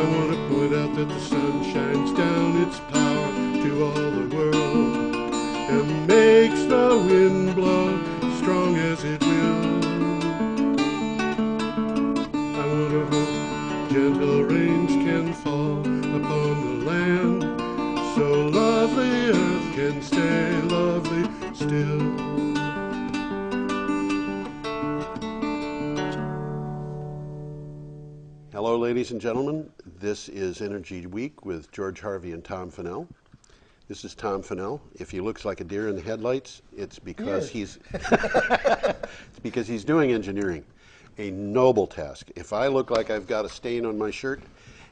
I want to point out that the sun shines down its power to all the world and makes the wind blow strong as it will. I want to hope gentle rains can fall upon the land, so lovely earth can stay lovely still. Hello, ladies and gentlemen. This is Energy Week with George Harvey and Tom Fennell. This is Tom Fennell. If he looks like a deer in the headlights, it's because he's doing engineering, a noble task. If I look like I've got a stain on my shirt,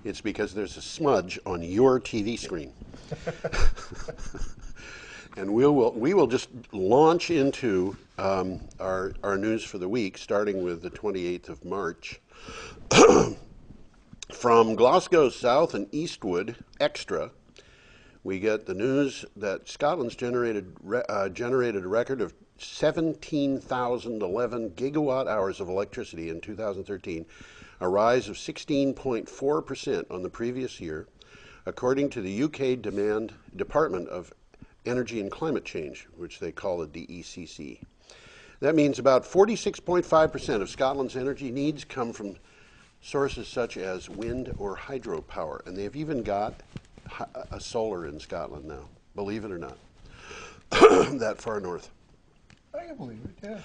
it's because there's a smudge on your TV screen. And we will just launch into our news for the week, starting with the 28th of March. From Glasgow South and Eastwood Extra, we get the news that Scotland's generated a record of 17,011 gigawatt hours of electricity in 2013, a rise of 16.4% on the previous year, according to the UK Department of Energy and Climate Change, which they call the DECC. That means about 46.5% of Scotland's energy needs come from sources such as wind or hydropower, and they've even got a solar in Scotland now, believe it or not, that far north. I can believe it, yeah.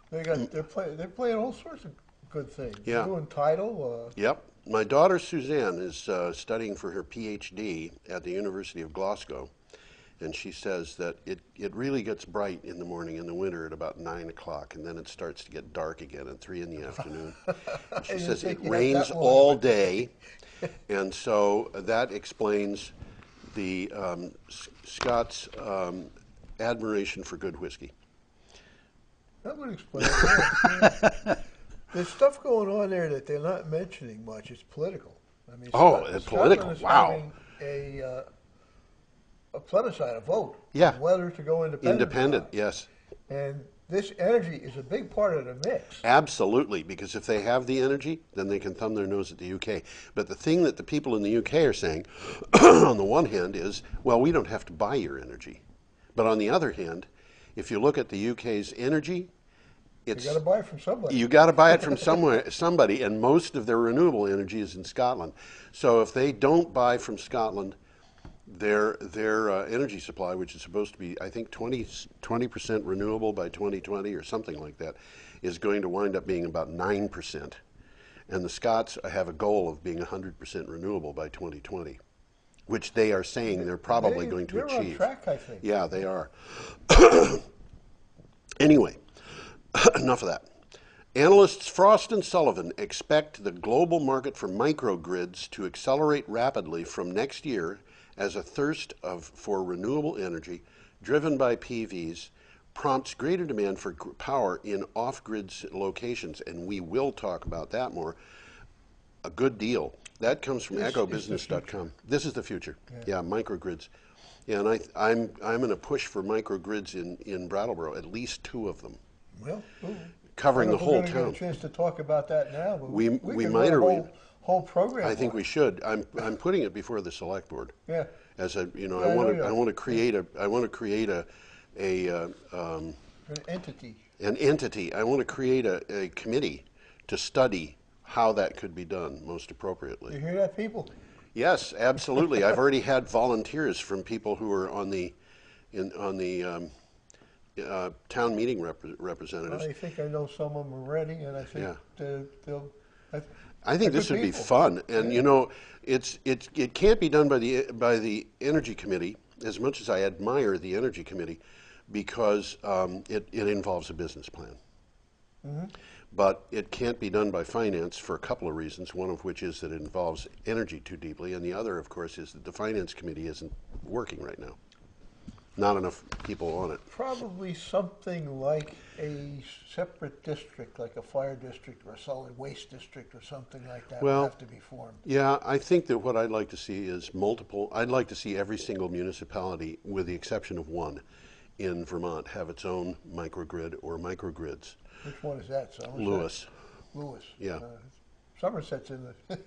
They're playing all sorts of good things. Yeah. They're doing tidal. Yep. My daughter Suzanne is studying for her PhD at the University of Glasgow, and she says that it really gets bright in the morning in the winter at about 9 o'clock, and then it starts to get dark again at 3 in the afternoon. And she says it rains all day, and so that explains the Scots' admiration for good whiskey. That would explain it. There's stuff going on there that they're not mentioning much. It's political. I mean, political. Wow. Having a plebiscite, a vote, yeah, on whether to go independent. Yes. And this energy is a big part of the mix. Absolutely, because if they have the energy, then they can thumb their nose at the UK. But the thing that the people in the UK are saying, on the one hand, is, well, we don't have to buy your energy. But on the other hand, if you look at the UK's energy, you got to buy it from somebody. You got to buy it from somebody, and most of their renewable energy is in Scotland. So if they don't buy from Scotland, their energy supply, which is supposed to be, I think, 20% renewable by 2020 or something like that, is going to wind up being about 9%. And the Scots have a goal of being 100% renewable by 2020, which they are saying they're probably going to achieve. They're on track, I think. Yeah, they are. Anyway, enough of that. Analysts Frost and Sullivan expect the global market for microgrids to accelerate rapidly from next year as a thirst for renewable energy driven by PVs prompts greater demand for power in off-grid locations, and we will talk about that more. A good deal. That comes from echobusiness.com. This is the future. Yeah, microgrids. Yeah, and I'm going to push for microgrids in Brattleboro, at least 2 of them. Well, covering the whole town. We're going to get a chance to talk about that now. But we can might whole program. I think we should. I'm putting it before the select board. Yeah. As a I want to create an entity. An entity. I want to create a committee to study how that could be done most appropriately. You hear that, people? Yes, absolutely. I've already had volunteers from people who are on the town meeting representatives. I think I know some of them already, and I think they'll. I think this would be fun, and it can't be done by the Energy Committee as much as I admire the Energy Committee, because it involves a business plan. Mm-hmm. But it can't be done by finance for a couple of reasons, one of which is that it involves energy too deeply, and the other, of course, is that the Finance Committee isn't working right now. Not enough people on it. Probably something like a separate district, like a fire district or a solid waste district or something like that would have to be formed. Yeah, I think that what I'd like to see is multiple. I'd like to see every single municipality, with the exception of one in Vermont, have its own microgrid or microgrids. Which one is that? So Lewis. Lewis. Yeah. Somerset's in the.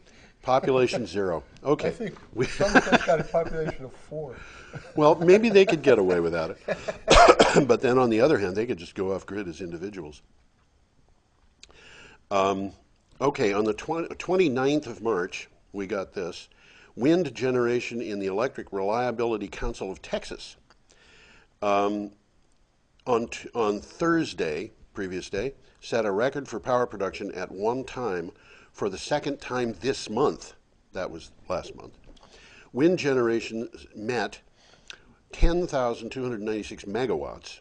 Population 0. Okay. I think Somerset's got a population of 4. Well, maybe they could get away without it. But then on the other hand, they could just go off grid as individuals. Okay, on the 29th of March, we got this. Wind generation in the Electric Reliability Council of Texas. On Thursday, previous day, set a record for power production at one time for the second time this month. That was last month. Wind generation met 10,296 megawatts.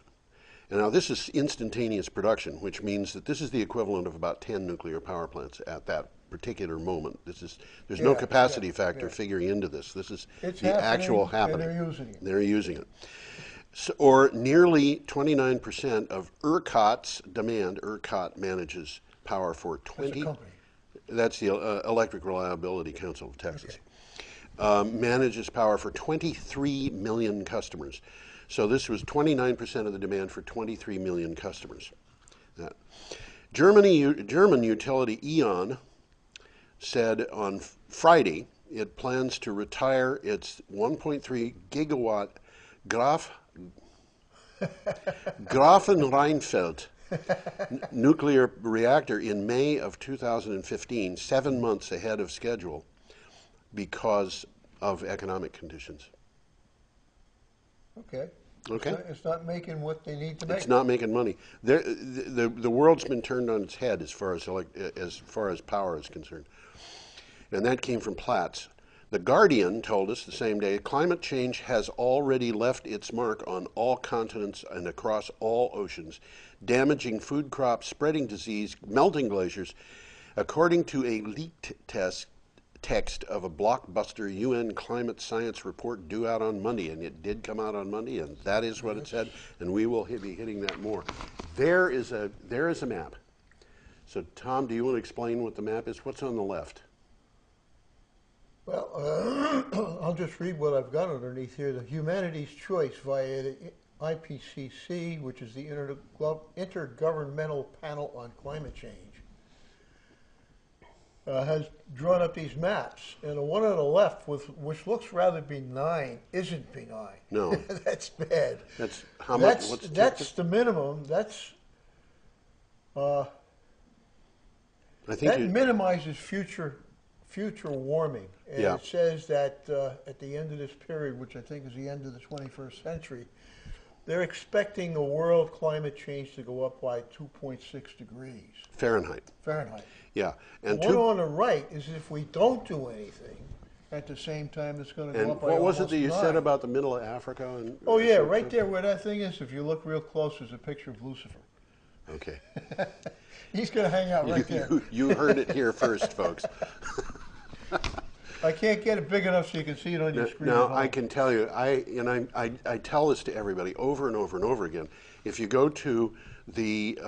And now this is instantaneous production, which means that this is the equivalent of about 10 nuclear power plants at that particular moment. There's no capacity factor figuring into this. This is It's the actual happening. and they're using it. They're using it. So, or nearly 29% of ERCOT's demand. ERCOT manages power for 20. That's a company. That's the Electric Reliability Council of Texas. Manages power for 23 million customers. So this was 29% of the demand for 23 million customers. German utility E.ON said on Friday it plans to retire its 1.3 gigawatt Grafenrheinfeld nuclear reactor in May of 2015, 7 months ahead of schedule, because of economic conditions. Okay. Okay. It's not making what they need to make. It's not making money. The world's been turned on its head as far as power is concerned, and that came from Platts. The Guardian told us the same day, climate change has already left its mark on all continents and across all oceans, damaging food crops, spreading disease, melting glaciers. According to a leaked text of a blockbuster UN climate science report due out on Monday, and it did come out on Monday, and that is what it said, and we will be hitting that more. There is a map. So Tom, do you want to explain what the map is? What's on the left? Well, I'll just read what I've got underneath here. The Humanities' Choice via the IPCC, which is the Intergovernmental Panel on Climate Change, has drawn up these maps. And the one on the left, which looks rather benign, isn't benign. No. That's bad. That's how much? That's the minimum. I think that minimizes future warming. And Yeah. it says that at the end of this period, which I think is the end of the 21st century, they're expecting the world climate change to go up by 2.6 degrees Fahrenheit. Yeah, and the one on the right is if we don't do anything, at the same time it's going to go and up by what was it almost that you 9. said about the middle of Africa? And Oh yeah, right there where that thing is, if you look real close, there's a picture of Lucifer. Okay. He's going to hang out right there. You heard it here first, folks. I can't get it big enough so you can see it on your screen. Now, at home. I can tell you, I tell this to everybody over and over and over again. If you go to the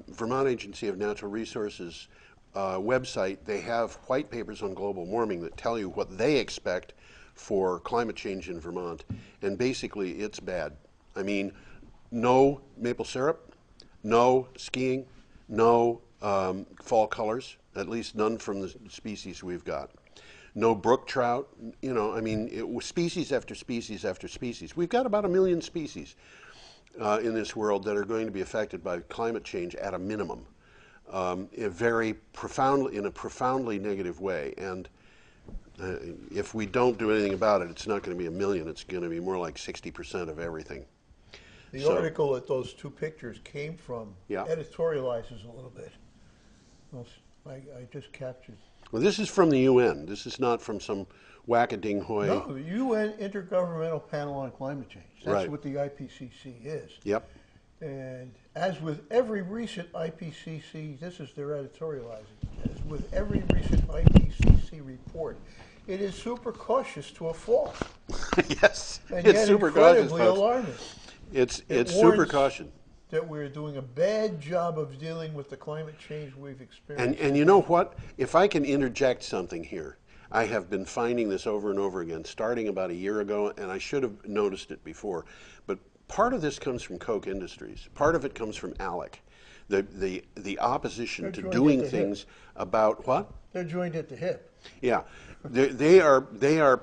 Vermont Agency of Natural Resources website, they have white papers on global warming that tell you what they expect for climate change in Vermont, and basically it's bad. I mean, no maple syrup, no skiing, no fall colors, at least none from the species we've got. No brook trout, you know, I mean, it was species after species after species. We've got about 1 million species in this world that are going to be affected by climate change at a minimum, in a profoundly negative way. And if we don't do anything about it, it's not going to be 1 million. It's going to be more like 60% of everything. The article that those two pictures came from editorializes a little bit. I just captured. Well, this is from the UN. This is not from some whack-a-ding-hoy. No, the UN Intergovernmental Panel on Climate Change. That's Right. what the IPCC is. Yep. And as with every recent IPCC, this is their editorializing, as with every recent IPCC report, it is super cautious to a fault. Yes, And it's yet super cautious, incredibly folks. alarming. It's It super warns caution. that we're doing a bad job of dealing with the climate change we've experienced. And you know what? If I can interject something here, I have been finding this over and over again, starting about a year ago, and I should have noticed it before. But part of this comes from Koch Industries. Part of it comes from ALEC. the opposition They're to joined doing at the hip. things about what? They're joined at the hip. Yeah, they are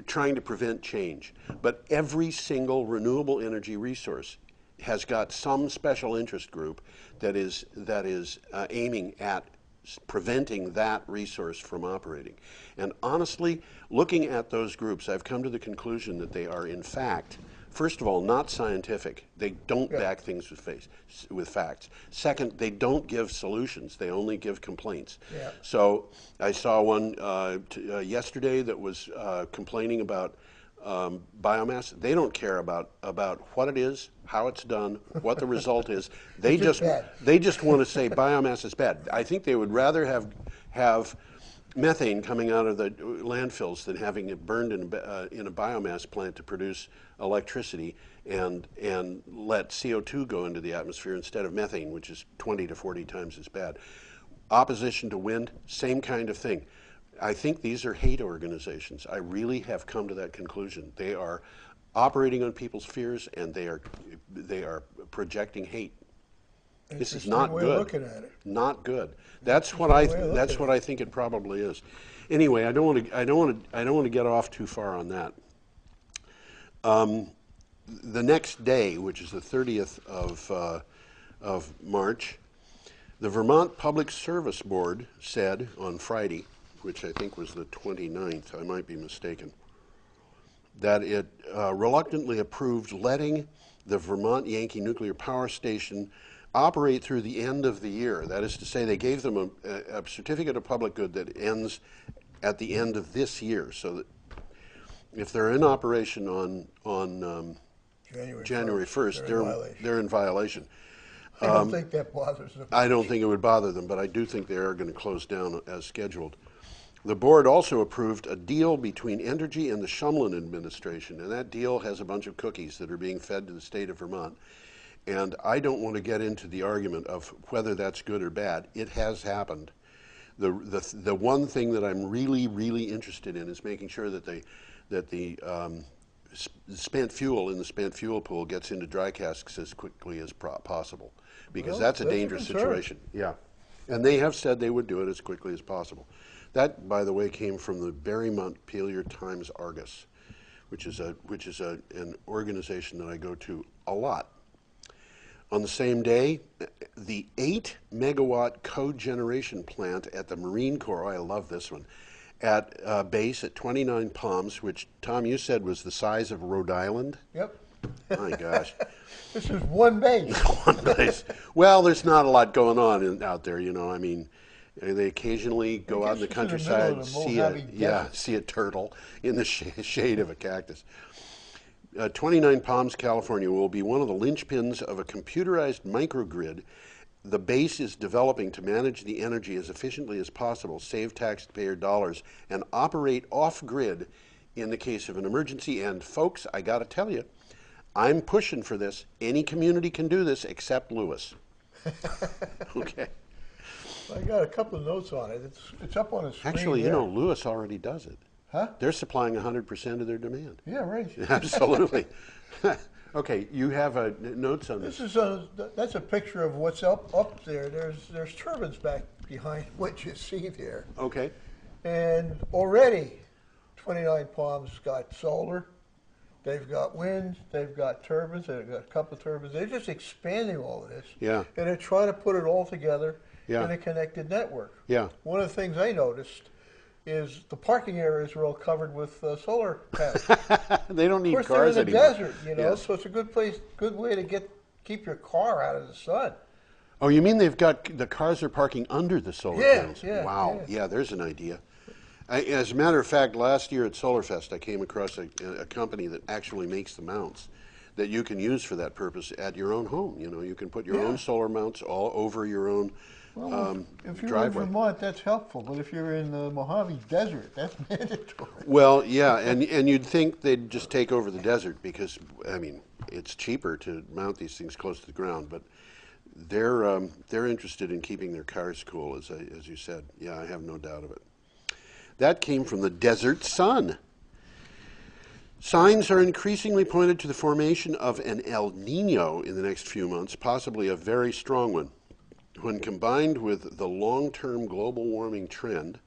trying to prevent change, but every single renewable energy resource has got some special interest group that is aiming at preventing that resource from operating. And honestly, looking at those groups, I've come to the conclusion that they are, in fact, first of all, not scientific. They don't back things with facts. Second, they don't give solutions. They only give complaints. Yeah. So I saw one yesterday that was complaining about biomass. They don't care about what it is, how it's done, what the result is. They It's just just bad. they just want to say biomass is bad. I think they would rather have methane coming out of the landfills than having it burned in a biomass plant to produce electricity and let CO2 go into the atmosphere instead of methane, which is 20 to 40 times as bad. Opposition to wind, same kind of thing. I think these are hate organizations. I really have come to that conclusion. They are operating on people's fears, and they are projecting hate. This is Interesting not way of good. looking at it. Not good. That's what I way of that's looking what I think it probably is. Anyway, I don't want to get off too far on that. The next day, which is the 30th of March, the Vermont Public Service Board said on Friday, which I think was the 29th, I might be mistaken, that it reluctantly approved letting the Vermont Yankee Nuclear Power Station operate through the end of the year. That is to say, they gave them a certificate of public good that ends at the end of this year, so that if they're in operation on January 1st, they're in violation. I don't think that bothers them. I don't think it would bother them, but I do think they are going to close down as scheduled. The board also approved a deal between Entergy and the Shumlin administration, and that deal has a bunch of cookies that are being fed to the state of Vermont. And I don't want to get into the argument of whether that's good or bad. It has happened. The one thing that I'm really interested in is making sure that the spent fuel in the spent fuel pool gets into dry casks as quickly as possible, because Well, that's a that's a dangerous concern. situation. Yeah, and they have said they would do it as quickly as possible. That, by the way, came from the Barry Montpelier Times Argus, which is an organization that I go to a lot. On the same day, the 8-megawatt cogeneration plant at the Marine Corps, I love this one, at base at 29 Palms, which, Tom, you said was the size of Rhode Island? Yep. My gosh. This is one base. One place. Well, there's not a lot going on out there, you know. I mean, they occasionally go out in the guess it's in the countryside, middle of the Mojave Desert. see a turtle in the shade of a cactus. 29 Palms, California will be one of the linchpins of a computerized microgrid the base is developing to manage the energy as efficiently as possible, save taxpayer dollars, and operate off-grid in the case of an emergency. And folks, I got to tell you, I'm pushing for this. Any community can do this except Lewis. Okay. I got a couple of notes on it. It's up on the screen. Actually, you there. know, Lewis already does it. Huh? They're supplying 100% of their demand. Yeah, right. Absolutely. Okay, you have notes on this. That's a picture of what's up there. There's turbines back behind what you see there. Okay. And already 29 Palms got solar, they've got wind, they've got turbines, they've got a couple of turbines. They're just expanding all of this. Yeah. And they're trying to put it all together Yeah. in a connected network. Yeah. One of the things I noticed is the parking areas are all covered with solar panels. They don't need Of course, cars they're in the anymore. desert, you know, Yeah. so it's a good way to keep your car out of the sun. Oh, you mean they've got the cars are parking under the solar Yeah, panels? yeah, Wow. yeah. Yeah, there's an idea. As a matter of fact, last year at SolarFest, I came across a company that actually makes the mounts that you can use for that purpose at your own home. You know, you can put your Yeah. own solar mounts all over your own If you're driveway. in Vermont, that's helpful, but if you're in the Mojave Desert, that's mandatory. Well, yeah, and you'd think they'd just take over the desert because, I mean, it's cheaper to mount these things close to the ground, but they're interested in keeping their cars cool, as you said. Yeah, I have no doubt of it. That came from the Desert Sun. Signs are increasingly pointed to the formation of an El Nino in the next few months, possibly a very strong one. When combined with the long-term global warming trend,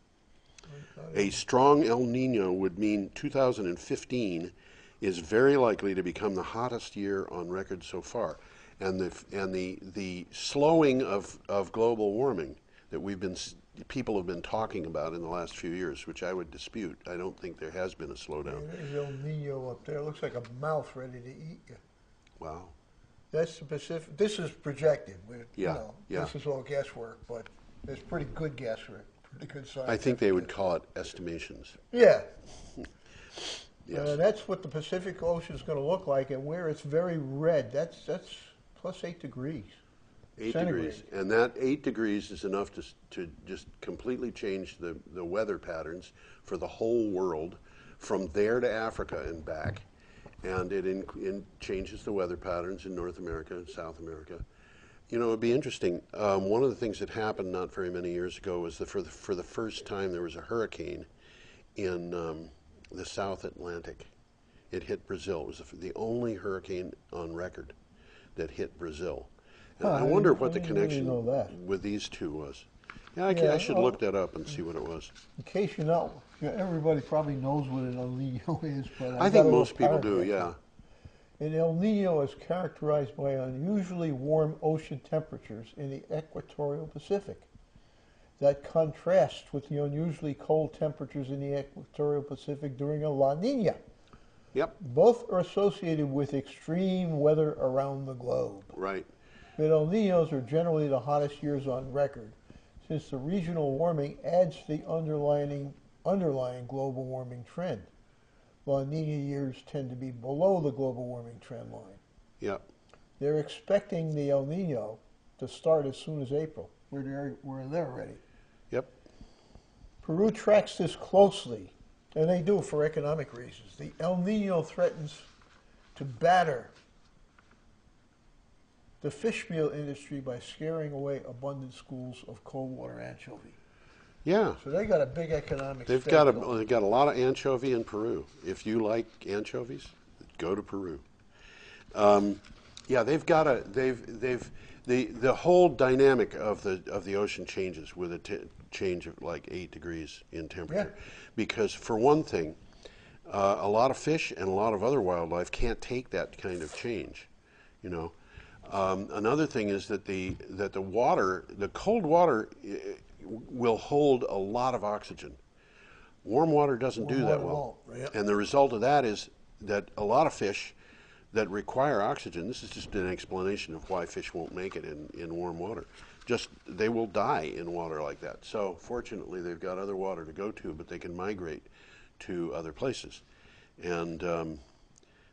a strong El Nino would mean 2015 is very likely to become the hottest year on record so far. And the slowing of global warming that people have been talking about in the last few years, which I would dispute. I don't think there has been a slowdown. Yeah, there's El Nino up there. It looks like a mouth ready to eat you. Wow. That's the Pacific. This is projected. Yeah, yeah. This is all guesswork, but it's pretty good guesswork. Pretty good science. I think they would call it estimations. Yeah. Yes. That's what the Pacific Ocean is going to look like, and where it's very red, that's plus 8 degrees. 8 centigrade. degrees, and that 8 degrees is enough to just completely change the weather patterns for the whole world, from there to Africa and back, and it changes the weather patterns in North America and South America. You know, it'd be interesting. One of the things that happened not very many years ago was that for the first time there was a hurricane in the South Atlantic. It hit Brazil. It was the only hurricane on record that hit Brazil. And I wonder what the connection with these two was. Yeah, I should look that up and see what it was. In case you know, everybody probably knows what an El Nino is, but I think most people do, yeah. An El Nino is characterized by unusually warm ocean temperatures in the equatorial Pacific that contrasts with the unusually cold temperatures in the equatorial Pacific during a La Nina. Yep. Both are associated with extreme weather around the globe. Right. But El Ninos are generally the hottest years on record, since the regional warming adds to the underlying global warming trend. La Nina years tend to be below the global warming trend line. Yep. They're expecting the El Nino to start as soon as April. We're there already. Yep. Peru tracks this closely, and they do for economic reasons. The El Nino threatens to batter the fish meal industry by scaring away abundant schools of cold water anchovy. Yeah. So they got a big economic. They've got a lot of anchovy in Peru. If you like anchovies, go to Peru. Yeah, the whole dynamic of the ocean changes with a change of like 8 degrees in temperature, because for one thing, a lot of fish and a lot of other wildlife can't take that kind of change, you know. Another thing is that the cold water will hold a lot of oxygen. Warm water doesn't do that well. And the result of that is that a lot of fish that require oxygen, this is just an explanation of why fish won't make it in warm water. Just, they will die in water like that. So fortunately they've got other water to go to, but they can migrate to other places. And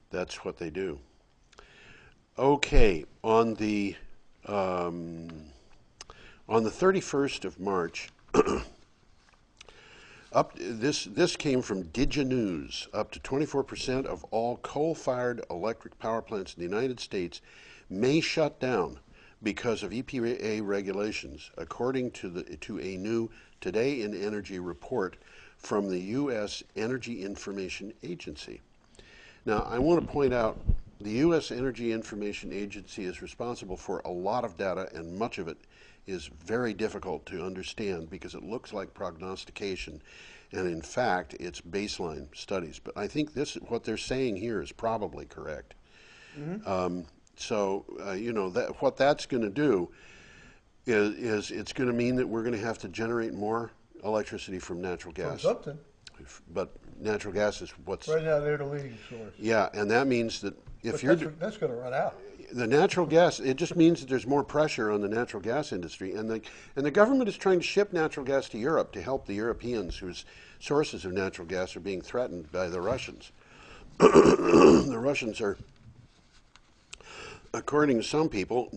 that's what they do. Okay, on the 31st of March, this came from DigiNews. Up to 24% of all coal-fired electric power plants in the United States may shut down because of EPA regulations, according to a new Today in Energy report from the U.S. Energy Information Agency. Now, I want to point out the U.S. Energy Information Agency is responsible for a lot of data, and much of it is very difficult to understand because it looks like prognostication, and in fact, it's baseline studies. But I think what they're saying here is probably correct. Mm-hmm. You know, what that's going to do is it's going to mean that we're going to have to generate more electricity from natural gas. From something. But natural gas is what's... Right now, they're the leading source. Yeah, and that means that if that's going to run out. The natural gas, it just means that there's more pressure on the natural gas industry. And the government is trying to ship natural gas to Europe to help the Europeans whose sources of natural gas are being threatened by the Russians. The Russians are, according to some people,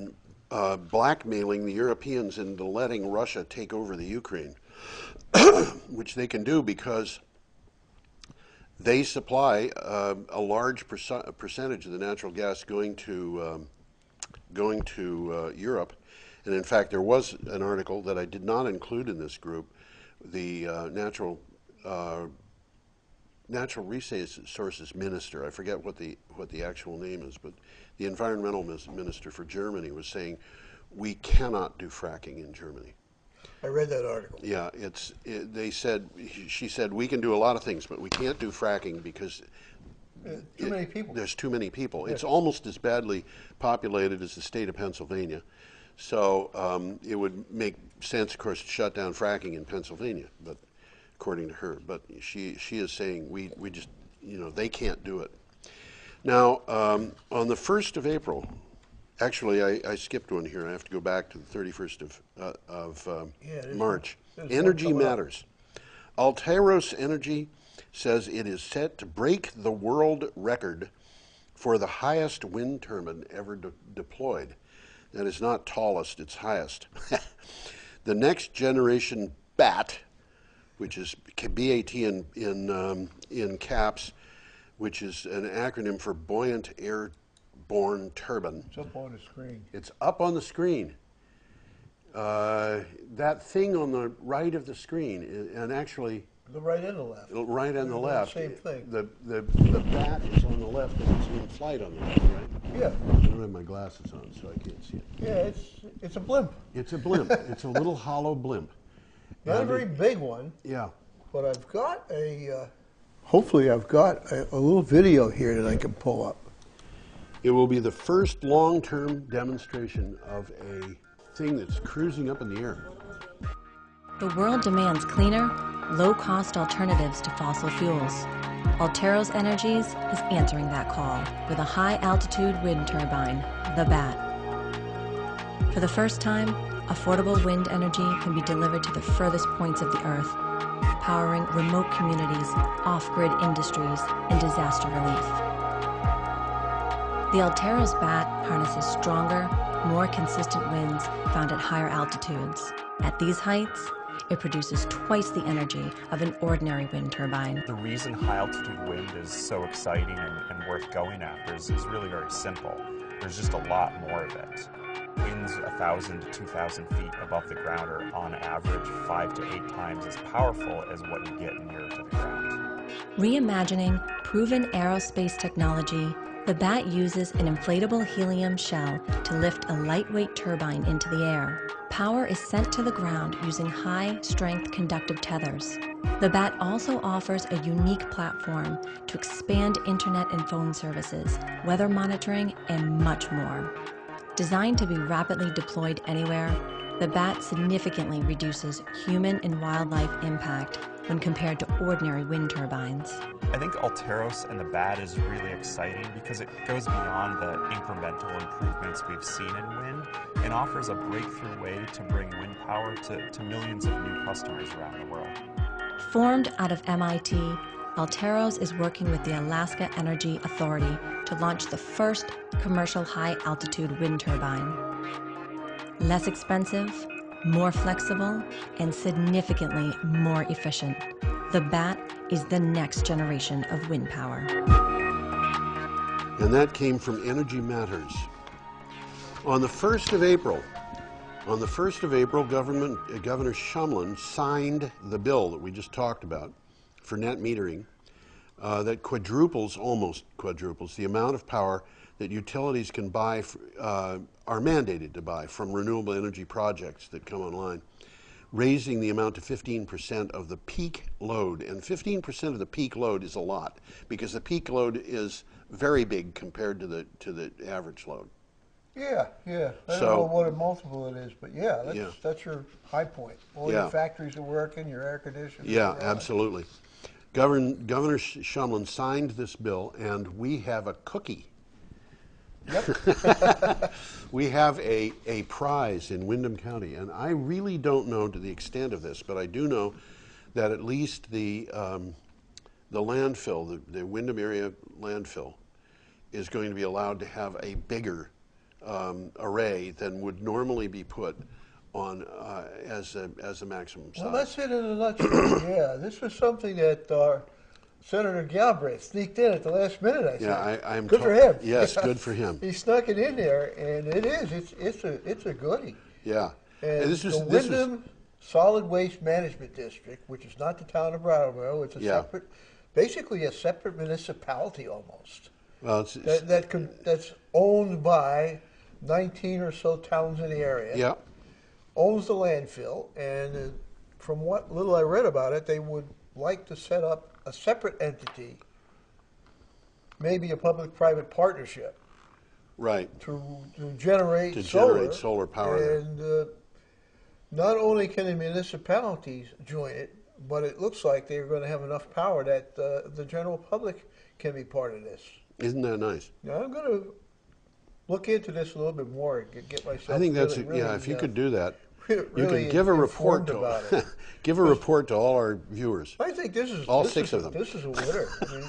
blackmailing the Europeans into letting Russia take over the Ukraine, which they can do because they supply a large percentage of the natural gas going to Europe. And in fact, there was an article that I did not include in this group. The natural resources minister, I forget what the actual name is, but the environmental minister for Germany was saying, we cannot do fracking in Germany. I read that article. Yeah, she said, we can do a lot of things, but we can't do fracking because Too many people. there's too many people. It's almost as badly populated as the state of Pennsylvania. So it would make sense, of course, to shut down fracking in Pennsylvania, but according to her. But she is saying we just, they can't do it. Now, on the 1st of April, actually, I skipped one here. I have to go back to the 31st of March. Energy Matters. Alteros Energy says it is set to break the world record for the highest wind turbine ever deployed. That is not tallest, it's highest. The next generation BAT, which is BAT in caps, which is an acronym for Buoyant Airborne Turbine. It's up on the screen. It's up on the screen. That thing on the right of the screen, and actually... The right and the left. Right and the left. Same thing. The BAT is on the left, and it's in flight on the left, right? Yeah. I don't have my glasses on, so I can't see it. Yeah, it's a blimp. It's a blimp. It's a little hollow blimp. Not a very big one. Yeah. But I've got hopefully I've got a little video here that I can pull up. It will be the first long-term demonstration of a thing that's cruising up in the air. The world demands cleaner, low-cost alternatives to fossil fuels. Alteros Energies is answering that call with a high-altitude wind turbine, the BAT. For the first time, affordable wind energy can be delivered to the furthest points of the Earth, powering remote communities, off-grid industries, and disaster relief. The Alteros BAT harnesses stronger, more consistent winds found at higher altitudes. At these heights, it produces twice the energy of an ordinary wind turbine. The reason high-altitude wind is so exciting and worth going after is really very simple. There's just a lot more of it. Winds 1,000 to 2,000 feet above the ground are on average 5 to 8 times as powerful as what you get nearer to the ground. Reimagining proven aerospace technology, the BAT uses an inflatable helium shell to lift a lightweight turbine into the air. Power is sent to the ground using high-strength conductive tethers. The BAT also offers a unique platform to expand internet and phone services, weather monitoring, and much more. Designed to be rapidly deployed anywhere, the BAT significantly reduces human and wildlife impact when compared to ordinary wind turbines. I think Alteros and the BAT is really exciting because it goes beyond the incremental improvements we've seen in wind and offers a breakthrough way to bring wind power to millions of new customers around the world. Formed out of MIT, Alteros is working with the Alaska Energy Authority to launch the first commercial high-altitude wind turbine. Less expensive, more flexible, and significantly more efficient. The BAT is the next generation of wind power. And that came from Energy Matters. On the 1st of April, Governor Shumlin signed the bill that we just talked about for net metering that almost quadruples the amount of power that utilities can buy, are mandated to buy from renewable energy projects that come online, raising the amount to 15% of the peak load. And 15% of the peak load is a lot, because the peak load is very big compared to the average load. Yeah. I don't know what a multiple it is, but that's your high point. All your factories are working, your air conditioning. Yeah, absolutely. Governor Shumlin signed this bill, and we have a cookie. Yep. We have a prize in Windham County, and I really don't know to the extent of this, but I do know that at least the landfill, the Windham area landfill, is going to be allowed to have a bigger array than would normally be put on as a maximum size. Well, that's it in a nutshell. Yeah, this was something that Senator Galbraith sneaked in at the last minute, I think. Yeah, I'm good for him. Yes, good for him. He snuck it in there, and it's a goodie. Yeah. And the Windham Solid Waste Management District, which is not the town of Brattleboro, it's basically a separate municipality almost. Well, that's owned by 19 or so towns in the area. Yeah. Owns the landfill, and from what little I read about it, they would like to set up a separate entity, maybe a public-private partnership, Right. to generate To solar. generate solar power there. And not only can the municipalities join it, but it looks like they're going to have enough power that the general public can be part of this. Isn't that nice? Now, I'm going to look into this a little bit more and get myself. I think that's really, yeah. If you could do that, you really could give a report informed about it. give a report to all our viewers. I think this is All this 6 is, of them. This is a winner. I mean,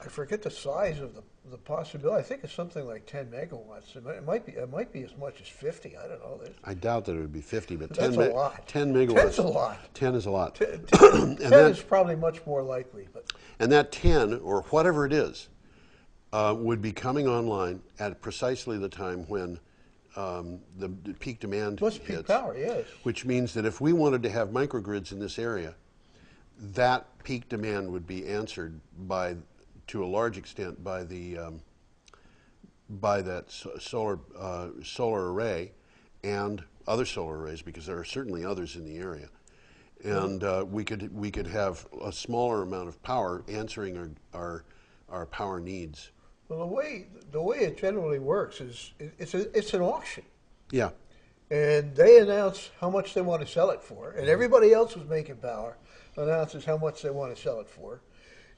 I forget the size of the possibility. I think it's something like 10 megawatts. It might be as much as 50. I don't know. I doubt that it would be 50, but That's 10, a lot. 10 megawatts. 10's a lot. 10 is a lot. 10 that- is probably much more likely, but And that 10, or whatever it is, would be coming online at precisely the time when the peak demand must peak hits. power. Yes. Which means that if we wanted to have microgrids in this area, that peak demand would be answered by, to a large extent, by the solar array and other solar arrays, because there are certainly others in the area. And we could have a smaller amount of power answering our power needs. Well, the way it generally works is it's an auction, Yeah, and they announce how much they want to sell it for, and everybody else who's making power announces how much they want to sell it for,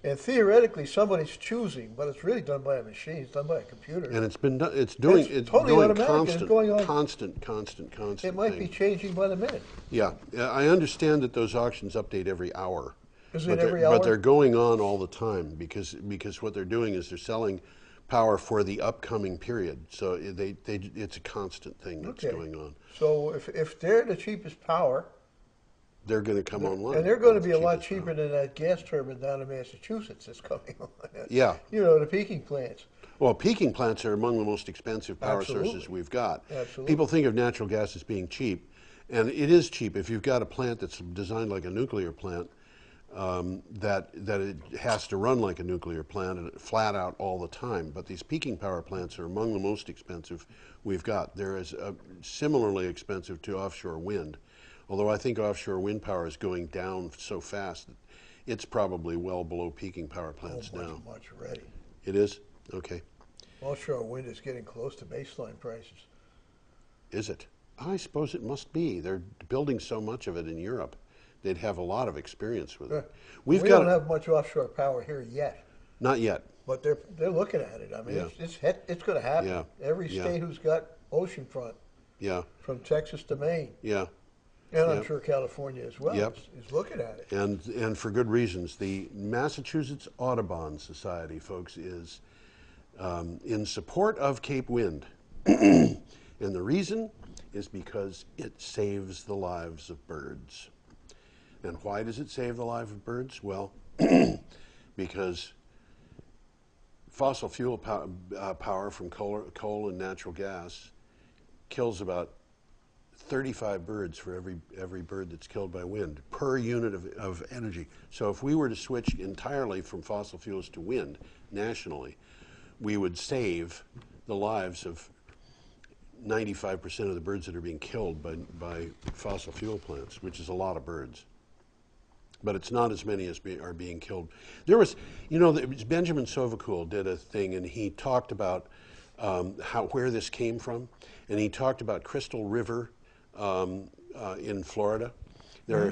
and theoretically somebody's choosing, but it's really done by a machine. It's done by a computer. and it's been done. It's doing. It's It's totally doing automatic, and it's constant, going on- constant. It might be changing by the minute. Yeah, I understand that those auctions update every hour. Is but it they're- every hour? But they're going on all the time because what they're doing is they're selling power for the upcoming period. So it's a constant thing that's Okay. going on. So if they're the cheapest power, They're going to come online. and they're going to with be a lot cheapest cheaper power. than that gas turbine down in Massachusetts that's coming on. Yeah. You know, the peaking plants. Well, peaking plants are among the most expensive power Absolutely. sources we've got. Absolutely. People think of natural gas as being cheap, and it is cheap if you've got a plant that's designed like a nuclear plant. That it has to run like a nuclear plant and flat out all the time. But these peaking power plants are among the most expensive we've got. They're similarly expensive to offshore wind, although I think offshore wind power is going down so fast that it's probably well below peaking power plants now. Much already. It is? Okay. Offshore wind is getting close to baseline prices. Is it? I suppose it must be. They're building so much of it in Europe. They'd have a lot of experience with it. We We've got don't have much offshore power here yet, not yet. but they're looking at it. I mean, Yeah. it's going to happen. Yeah. Every Yeah. state who's got oceanfront, Yeah, from Texas to Maine, yeah. and I'm Yep. sure California as well, Yep. is looking at it. And for good reasons. The Massachusetts Audubon Society, folks, is in support of Cape Wind. And the reason is because it saves the lives of birds. And why does it save the life of birds? Well, because fossil fuel power from coal and natural gas kills about 35 birds for every bird that's killed by wind per unit of energy. So if we were to switch entirely from fossil fuels to wind nationally, we would save the lives of 95% of the birds that are being killed by fossil fuel plants, which is a lot of birds. But it's not as many as are being killed. There was, Benjamin Sovacool did a thing, and he talked about where this came from, and he talked about Crystal River in Florida. There are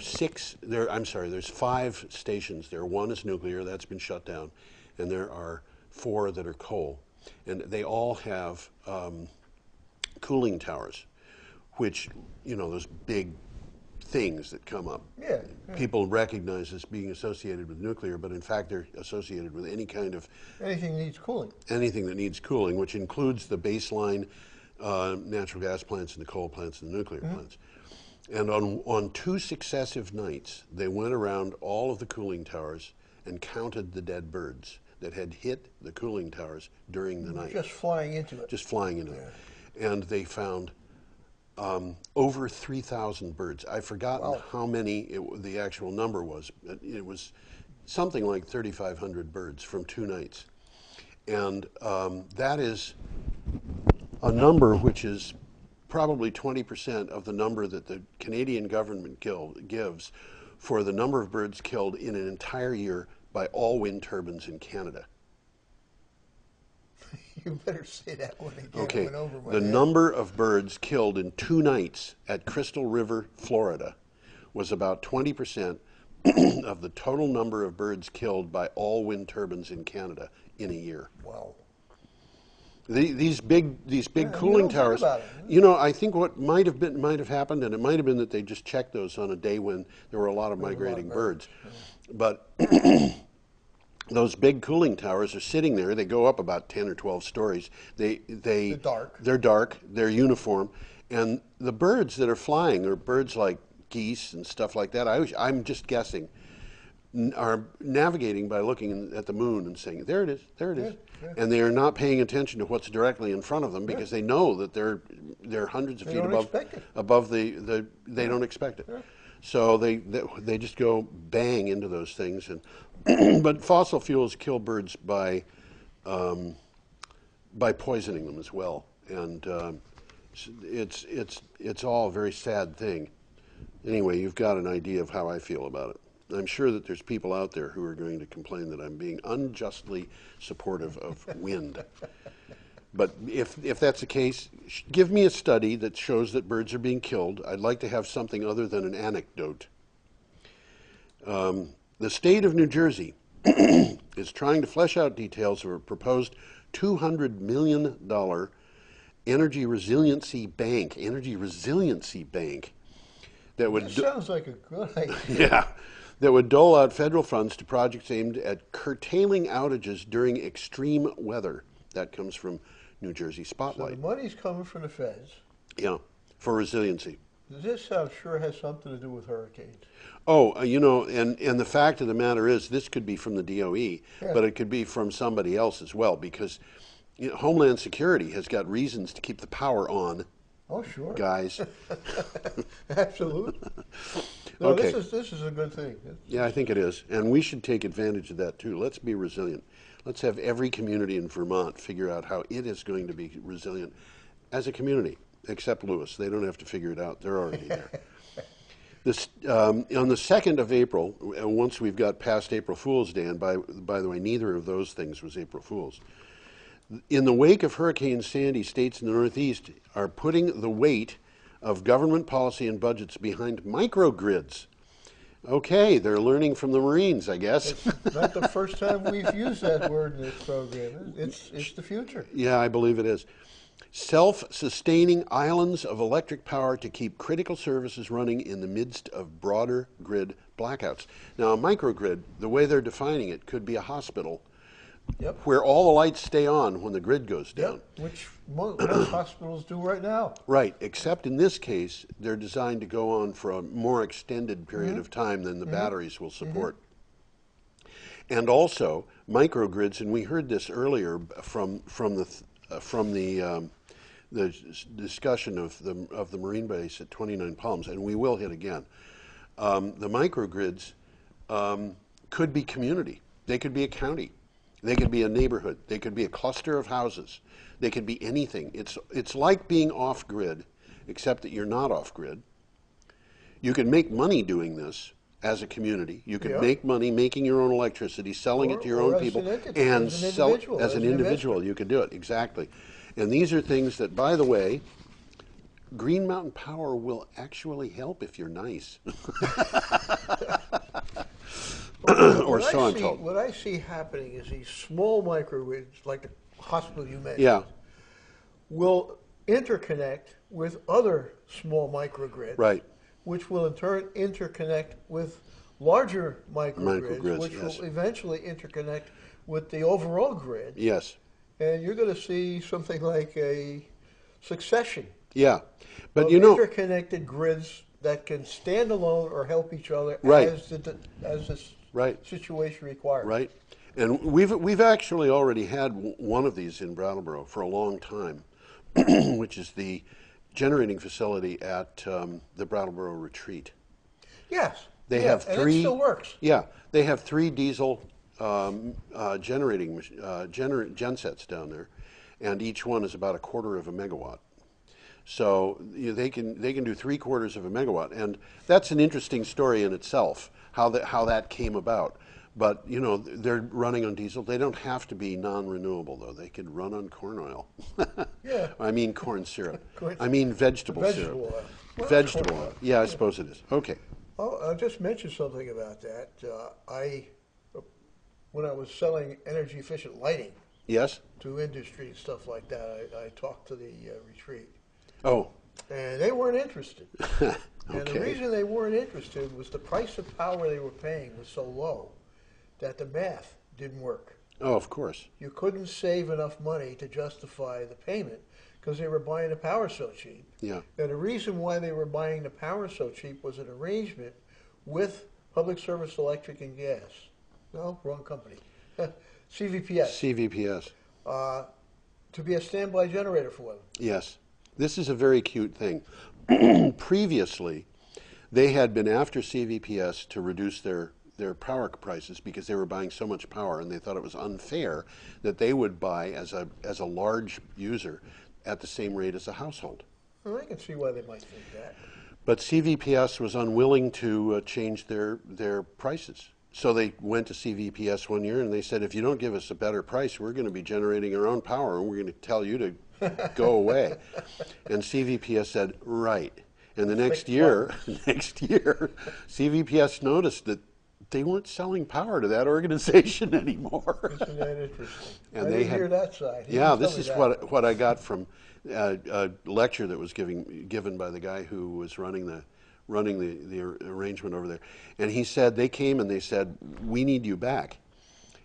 there's 5 stations there. One is nuclear, that's been shut down, and there are 4 that are coal, and they all have cooling towers, which those big things that come up. Yeah. People recognize as being associated with nuclear, but in fact they're associated with any kind of Anything needs cooling. anything that needs cooling, which includes the baseline natural gas plants and the coal plants and the nuclear plants. And on 2 successive nights, they went around all of the cooling towers and counted the dead birds that had hit the cooling towers during the night. Just flying into it. Just flying into it. And they found over 3,000 birds. I've forgotten how many the actual number was. It was something like 3,500 birds from 2 nights. And that is a number which is probably 20% of the number that the Canadian government gives for the number of birds killed in an entire year by all wind turbines in Canada. You better say that one again. It Okay, went over my the head. number of birds killed in 2 nights at Crystal River, Florida, was about 20% of the total number of birds killed by all wind turbines in Canada in a year. Wow. These big you cooling don't think towers. about it. You know, I think what might have happened, and it might have been that they just checked those on a day when there were a lot of migrating birds. But those big cooling towers are sitting there. They go up about 10 or 12 stories. They're dark. They're dark. They're uniform, and the birds that are flying are birds like geese and stuff like that. I'm just guessing. Are navigating by looking at the moon and saying, "There it is, there it is," and they are not paying attention to what's directly in front of them because they know that they're hundreds of feet above the they don't expect it. So they just go bang into those things, and but fossil fuels kill birds by poisoning them as well, and it's all a very sad thing. Anyway, you've got an idea of how I feel about it. I'm sure that there's people out there who are going to complain that I'm being unjustly supportive of wind. But if that's the case, give me a study that shows that birds are being killed. I'd like to have something other than an anecdote. The state of New Jersey is trying to flesh out details of a proposed $200 million energy resiliency bank that would... That sounds like a good idea. Yeah, that would dole out federal funds to projects aimed at curtailing outages during extreme weather. That comes from New Jersey So Spotlight. the money's coming from the feds. Yeah, for resiliency. This, I'm sure, has something to do with hurricanes. Oh, you know, and the fact of the matter is this could be from the DOE, but it could be from somebody else as well, because Homeland Security has got reasons to keep the power on. Oh, sure. Guys. Absolutely. No, Okay. This is a good thing. Yeah, I think it is. And we should take advantage of that too. Let's be resilient. Let's have every community in Vermont figure out how it is going to be resilient as a community, except Lewis. They don't have to figure it out. They're already there. On the 2nd of April, once we've got past April Fool's Day, and by the way, neither of those things was April Fool's, in the wake of Hurricane Sandy, states in the Northeast are putting the weight of government policy and budgets behind microgrids. Okay, they're learning from the Marines, I guess. It's not the first time we've used that word in this program. It's the future. Yeah, I believe it is. Self-sustaining islands of electric power to keep critical services running in the midst of broader grid blackouts. Now, a microgrid, the way they're defining it, could be a hospital where all the lights stay on when the grid goes down. Which most hospitals do right now. Right, except in this case, they're designed to go on for a more extended period of time than the batteries will support. And also, microgrids, and we heard this earlier from the discussion of the Marine base at 29 Palms, and we will hit again. The microgrids could be community. They could be a county. They could be a neighborhood. They could be a cluster of houses. They could be anything. It's like being off-grid, except that you're not off-grid. You can make money doing this as a community. You could make money making your own electricity, selling it to your own people, and sell it as an individual. You could do it, exactly. And these are things that, by the way, Green Mountain Power will actually help if you're nice. Or so I'm told. What I see happening is these small microgrids, like the hospital you mentioned, Yeah, will interconnect with other small microgrids, right. which will in turn interconnect with larger microgrids, which yes. will eventually interconnect with the overall grid. Yes. And you're going to see something like a succession Yeah. But of you know, interconnected grids that can stand alone or help each other Right. as this Right. situation requires. right? And we've actually already had one of these in Brattleboro for a long time, which is the generating facility at the Brattleboro Retreat. Yes. They have and three. it still works. Yeah, they have 3 diesel generating gensets down there, and each one is about 1/4 of a megawatt. So they can do 3/4 of a megawatt, and that's an interesting story in itself. How that came about. But they're running on diesel. They don't have to be non-renewable though. They could run on corn oil. Yeah. I mean corn syrup. Corn I mean vegetable syrup. Vegetable oil. Well, Vegetable corn oil. oil. Yeah, I suppose it is. Okay. Oh, I'll just mention something about that. When I was selling energy efficient lighting Yes. to industry and stuff like that, I talked to the retreat, Oh. and they weren't interested. And the Okay. reason they weren't interested was the price of power they were paying was so low that the math didn't work. Oh, of course. You couldn't save enough money to justify the payment because they were buying the power so cheap. Yeah. And the reason why they were buying the power so cheap was an arrangement with Public Service Electric and Gas. No, wrong company. CVPS. CVPS. To be a standby generator for them. Yes. This is a very cute thing. Previously, they had been after CVPS to reduce their power prices because they were buying so much power, and they thought it was unfair that they would buy as a large user at the same rate as a household. Well, I can see why they might think that. But CVPS was unwilling to change their prices. So they went to CVPS one year and they said, if you don't give us a better price, we're going to be generating our own power and we're going to tell you to go away. And CVPS said, right. And the next year, CVPS noticed that they weren't selling power to that organization anymore. Isn't that interesting? And I they didn't had- hear that side. He Yeah, didn't this tell me is that. what I got from a lecture that was given by the guy who was running the arrangement over there. And he said, they came and they said, we need you back.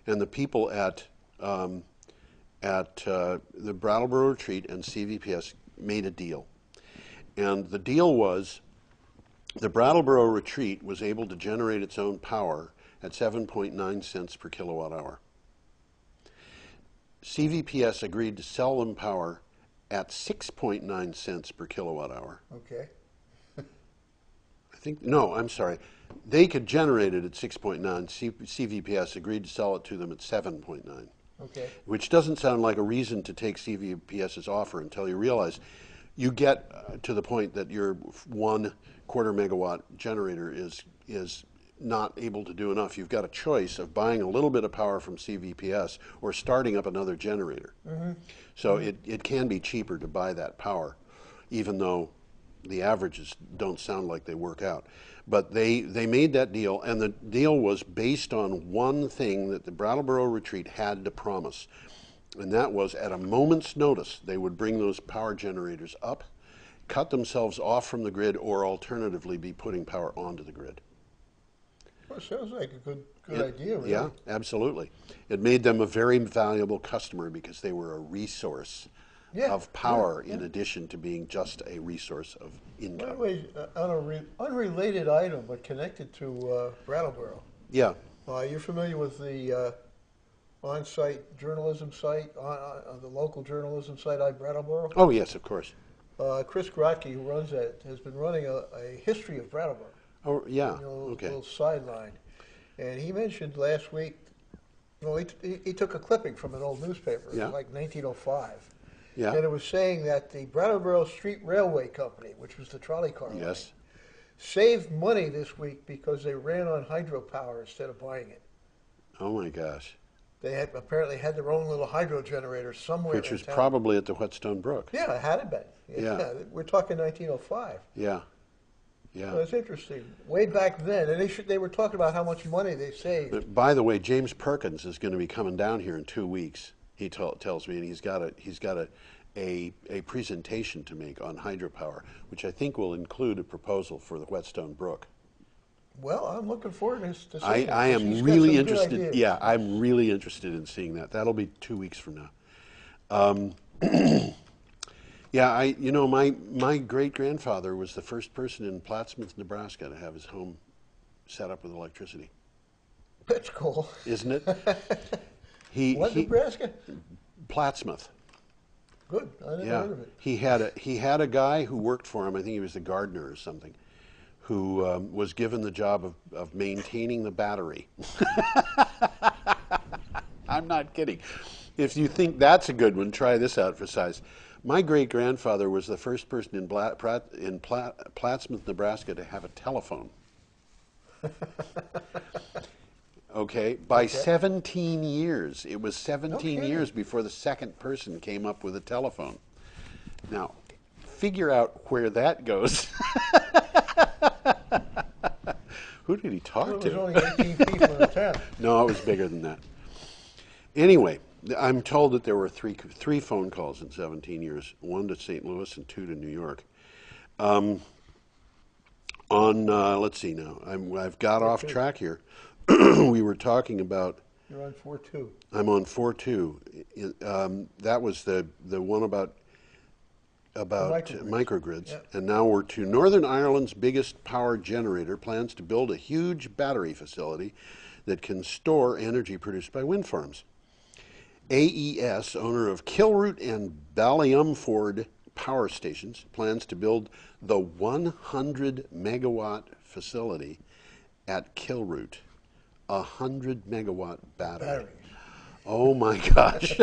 And the people at the Brattleboro Retreat and CVPS made a deal. And the deal was the Brattleboro Retreat was able to generate its own power at 7.9 cents per kilowatt hour. CVPS agreed to sell them power at 6.9 cents per kilowatt hour. Okay. I'm sorry. They could generate it at 6.9. CVPS agreed to sell it to them at 7.9. Okay. Which doesn't sound like a reason to take CVPS's offer until you realize you get to the point that your 1/4 megawatt generator is not able to do enough. You've got a choice of buying a little bit of power from CVPS or starting up another generator. Mm-hmm. So it can be cheaper to buy that power, even though the averages don't sound like they work out. But they made that deal, and the deal was based on one thing that the Brattleboro Retreat had to promise, and that was at a moment's notice they would bring those power generators up, cut themselves off from the grid, or alternatively be putting power onto the grid. Well, sounds like a good idea, really. Yeah, absolutely. It made them a very valuable customer because they were a resource of power in addition to being just a resource of By income. the way, on an unrelated item, but connected to Brattleboro, Yeah. you're familiar with the on-site journalism site, the local journalism site, iBrattleboro? Oh, yes, of course. Chris Grotke, who runs that, has been running a history of Brattleboro. Oh, yeah. Okay. Okay. Little sideline. And he mentioned last week, he took a clipping from an old newspaper, Yeah. like 1905. Yeah. And it was saying that the Brattleboro Street Railway Company, which was the trolley car line, Yes. saved money this week because they ran on hydropower instead of buying it. Oh my gosh. They apparently had their own little hydro generator somewhere Which in was town. probably at the Whetstone Brook. Yeah, it had been. Yeah. We're talking 1905. Yeah. Well, Yeah. it's interesting. Way back then, and they were talking about how much money they saved. But by the way, James Perkins is going to be coming down here in 2 weeks. He tells me, and he's got a presentation to make on hydropower, which I think will include a proposal for the Whetstone Brook. Well, I'm looking forward to seeing I it, 'cause am he's got really some good interested. ideas. Yeah, I'm really interested in seeing that. That'll be 2 weeks from now. Yeah, my great-grandfather was the first person in Plattsmouth, Nebraska to have his home set up with electricity. That's cool. Isn't it? What, Nebraska? Plattsmouth. Good. I never Yeah, heard of it. he had a guy who worked for him. I think he was the gardener or something, who was given the job of maintaining the battery. I'm not kidding. If you think that's a good one, try this out for size. My great-grandfather was the first person in Plattsmouth, Nebraska to have a telephone. Okay, by 17 years. It was 17 kidding. years before the second person came up with a telephone. Now, figure out where that goes. Who did he talk There to? was only 18 people in the town. No, it was bigger than that. Anyway, I'm told that there were three phone calls in 17 years, one to St. Louis and two to New York. Let's see now, I've got off track here. We were talking about. You're on 4.2. I'm on 4.2. That was the one about microgrids. Yeah. And now we're to Northern Ireland's biggest power generator plans to build a huge battery facility that can store energy produced by wind farms. AES, owner of Kilroot and Ballyumford power stations, plans to build the 100 megawatt facility at Kilroot. 100 megawatt battery. Batteries. Oh my gosh.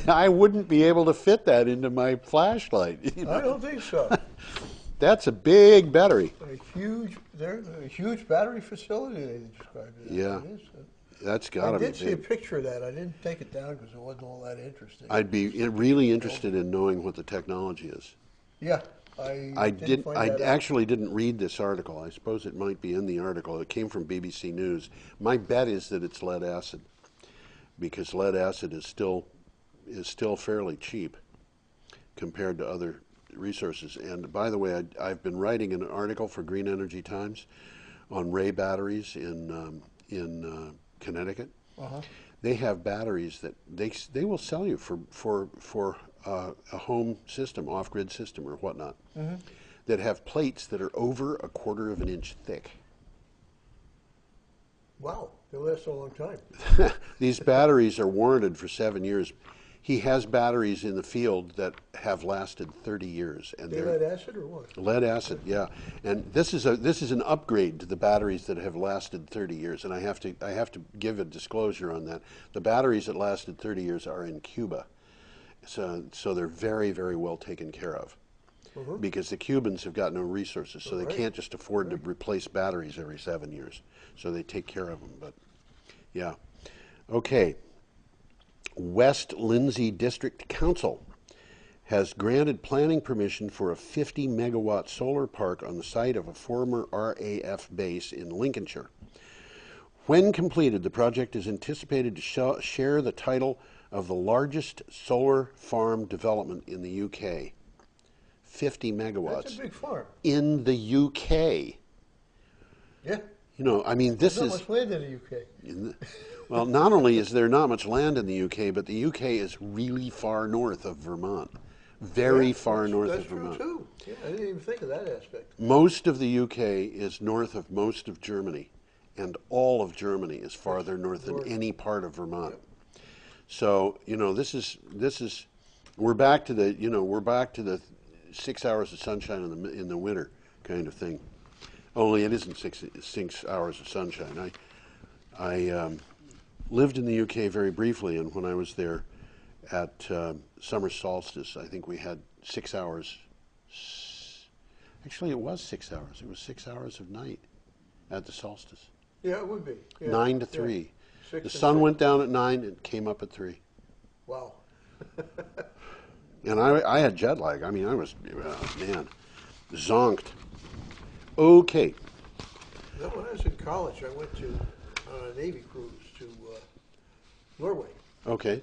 I wouldn't be able to fit that into my flashlight. You know? I don't think so. That's a big battery. A huge battery facility, they described it as. Yeah. It is. That's I got to be did see a big. picture of that. I didn't take it down because it wasn't all that interesting. I'd be really interested in knowing what the technology is. Yeah, I actually didn't read this article. I suppose it might be in the article. It came from BBC News. My bet is that it's lead acid, because lead acid is still fairly cheap compared to other resources. And by the way, I've been writing an article for Green Energy Times on Ray batteries in Connecticut. Uh-huh. They have batteries that they will sell you for a home system, off-grid system or whatnot, that have plates that are over 1/4 of an inch thick. Wow, they last a long time. These batteries are warranted for 7 years. He has batteries in the field that have lasted 30 years, and They they're lead acid or what? lead acid. Yeah, and this is an upgrade to the batteries that have lasted 30 years. And I have to give a disclosure on that. The batteries that lasted 30 years are in Cuba, so they're very, very well taken care of. Because the Cubans have got no resources, so they can't just afford to replace batteries every 7 years. So they take care of them. But yeah, okay. West Lindsay District Council has granted planning permission for a 50 megawatt solar park on the site of a former RAF base in Lincolnshire. When completed, the project is anticipated to share the title of the largest solar farm development in the UK. 50 megawatts. That's a big farm. In the UK. Yeah. You know, I mean, this There's is... not much land in the UK. Well, not only is there not much land in the UK, but the UK is really far north of Vermont. Very far north of Vermont. That's true, too. Yeah, I didn't even think of that aspect. Most of the UK is north of most of Germany, and all of Germany is farther north than any part of Vermont. So, you know, we're back to the 6 hours of sunshine in the winter kind of thing. Only it isn't 6 hours of sunshine. I lived in the UK very briefly, and when I was there at summer solstice, I think we had 6 hours. Actually, it was 6 hours. It was 6 hours of night at the solstice. Yeah, it would be. Yeah. 9 to 3. Six The and sun six. went down at 9 and came up at 3. Wow. And I had jet lag. I mean, I was, zonked. Okay. When I was in college, I went on a Navy cruise to Norway. Okay.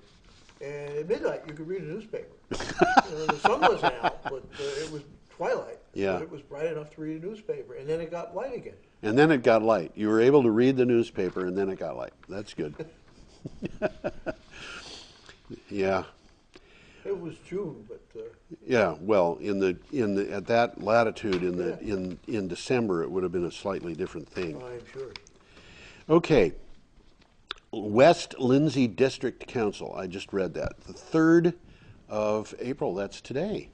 And at midnight, you could read a newspaper. The sun wasn't out, but it was twilight. Yeah. But it was bright enough to read a newspaper. And then it got light again. And then it got light. You were able to read the newspaper, and then it got light. That's good. Yeah. It was June, but Yeah. Well, at that latitude in December, it would have been a slightly different thing. I'm sure. Okay. West Lindsay District Council. I just read that. The 3rd of April. That's today.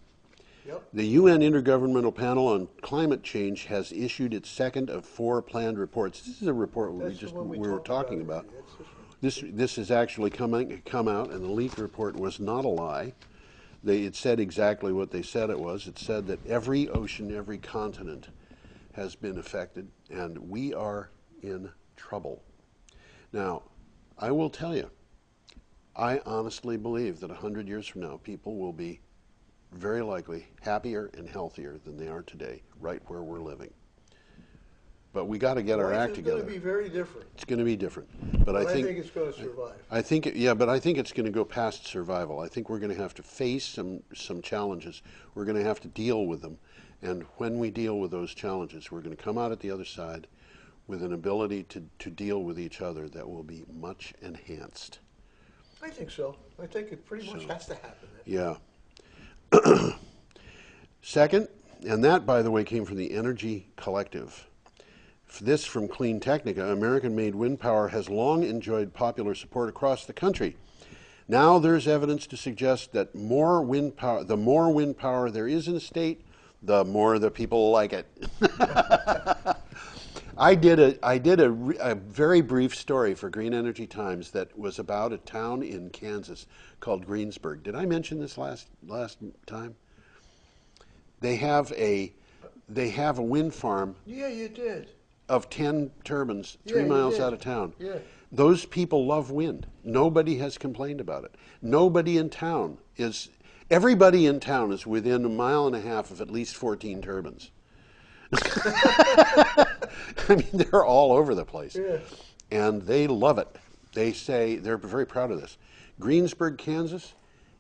Yep. The UN Intergovernmental Panel on Climate Change has issued its second of 4 planned reports. This is a report That's the one we were talked talking about. That's this one. This has actually come out, and the leak report was not a lie. It said exactly what they said it was. It said that every ocean, every continent has been affected, and we are in trouble. Now, I will tell you, I honestly believe that 100 years from now, people will be very likely happier and healthier than they are today, right where we're living. But we got to get our act together. It's going to be very different. It's going to be different, but I think it's going to survive. but I think it's going to go past survival. I think we're going to have to face some challenges. We're going to have to deal with them, and when we deal with those challenges, we're going to come out at the other side with an ability to deal with each other that will be much enhanced. I think so. I think it pretty much has to happen. Yeah. Second, and that, by the way, came from the Energy Collective. This from Clean Technica: American-made wind power has long enjoyed popular support across the country. Now there's evidence to suggest that the more wind power there is in a state, the more the people like it. I did a very brief story for Green Energy Times that was about a town in Kansas called Greensburg. Did I mention this last time? They have a wind farm. Yeah, you did. Of 10 turbines 3 miles out of town. Yeah. Those people love wind. Nobody has complained about it. Everybody in town is within 1.5 miles of at least 14 turbines. I mean, they're all over the place. Yeah. And they love it. They say they're very proud of this. Greensburg, Kansas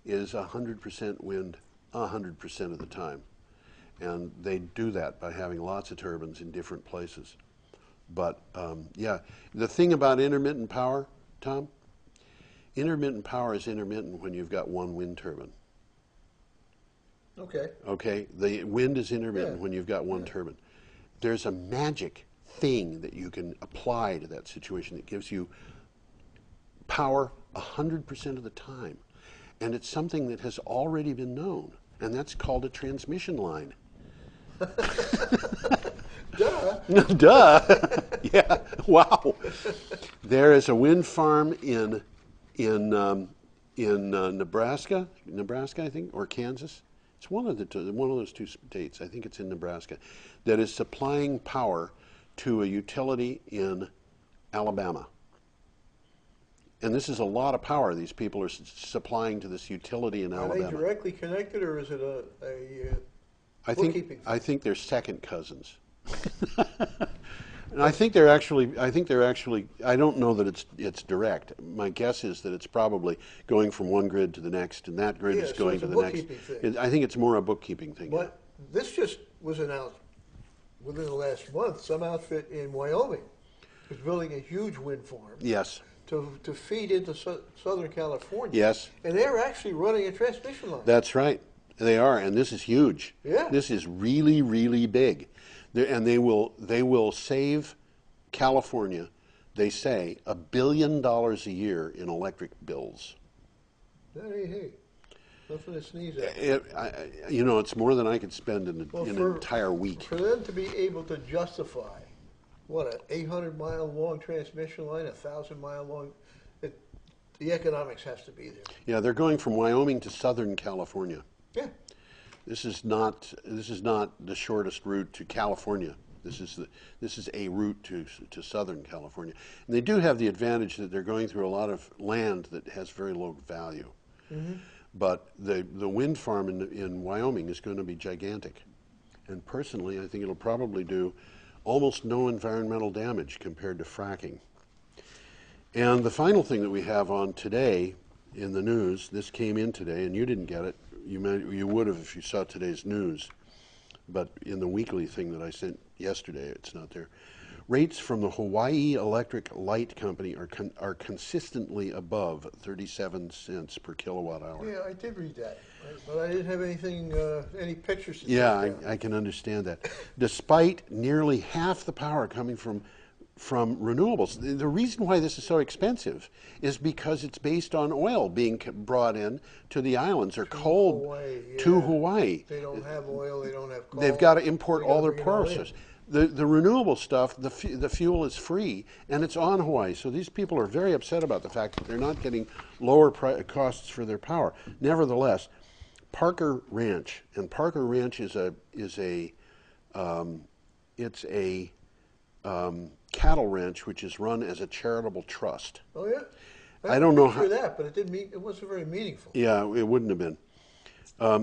is 100% wind 100% of the time. And they do that by having lots of turbines in different places. But yeah, the thing about intermittent power, Tom, intermittent power is intermittent when you've got one wind turbine. Okay. Okay, the wind is intermittent when you've got one turbine. There's a magic thing that you can apply to that situation that gives you power 100% of the time. And it's something that has already been known, and that's called a transmission line. Duh. Duh. Yeah. Wow. There is a wind farm in Nebraska, I think, or Kansas. It's one of those two states. I think it's in Nebraska, that is supplying power to a utility in Alabama. And this is a lot of power these people are supplying to this utility in Alabama. Are they directly connected, or is it a bookkeeping thing? I think they're second cousins. And I think they're actually, I don't know that it's direct. My guess is that it's probably going from one grid to the next, and that grid is going to the next. Thing. I think it's more a bookkeeping thing. But this just was announced within the last month. Some outfit in Wyoming is building a huge wind farm. Yes. To feed into Southern California. Yes. And they're actually running a transmission line. That's right. They are, and this is huge. Yeah. This is really, really big. And they will save California, they say, $1 billion a year in electric bills. Hey, nothing to sneeze at. It's more than I could spend in an entire week. For them to be able to justify, an 800-mile long transmission line, 1,000-mile long, the economics has to be there. Yeah, they're going from Wyoming to Southern California. Yeah. This is not the shortest route to California. This is a route to Southern California. And they do have the advantage that they're going through a lot of land that has very low value. Mm-hmm. But the wind farm in Wyoming is going to be gigantic. And personally, I think it'll probably do almost no environmental damage compared to fracking. And the final thing that we have on today in the news, this came in today, and you didn't get it. You would have if you saw today's news. But in the weekly thing that I sent yesterday, it's not there. Rates from the Hawaii Electric Light Company are consistently above 37 cents per kilowatt hour. Yeah, I did read that, but I didn't have any pictures to Yeah, I can understand that. Despite nearly half the power coming from renewables. The reason why this is so expensive is because it's based on oil being brought in to the islands, or coal to Hawaii. They don't have oil, they don't have coal. They've got to import all their power sources. The renewable stuff, the fuel is free, and it's on Hawaii. So these people are very upset about the fact that they're not getting lower costs for their power. Nevertheless, Parker Ranch, and Parker Ranch is a cattle ranch which is run as a charitable trust. Oh yeah. I don't know how that, but it wasn't very meaningful. Yeah, it wouldn't have been.